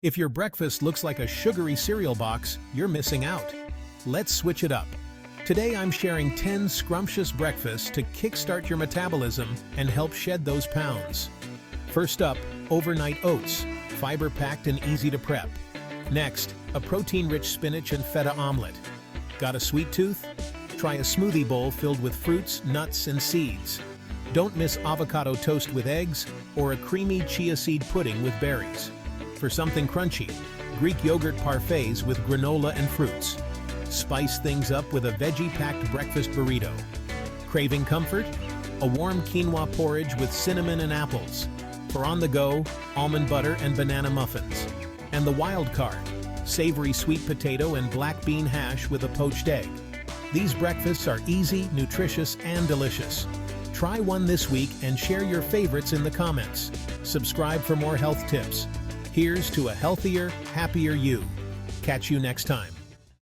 If your breakfast looks like a sugary cereal box, you're missing out. Let's switch it up. Today I'm sharing 10 scrumptious breakfasts to kickstart your metabolism and help shed those pounds. First up, overnight oats, fiber-packed and easy to prep. Next, a protein-rich spinach and feta omelet. Got a sweet tooth? Try a smoothie bowl filled with fruits, nuts, and seeds. Don't miss avocado toast with eggs or a creamy chia seed pudding with berries. For something crunchy, Greek yogurt parfaits with granola and fruits. Spice things up with a veggie-packed breakfast burrito. Craving comfort? A warm quinoa porridge with cinnamon and apples. For on the go, almond butter and banana muffins. And the wild card, savory sweet potato and black bean hash with a poached egg. These breakfasts are easy, nutritious, and delicious. Try one this week and share your favorites in the comments. Subscribe for more health tips. Here's to a healthier, happier you. Catch you next time.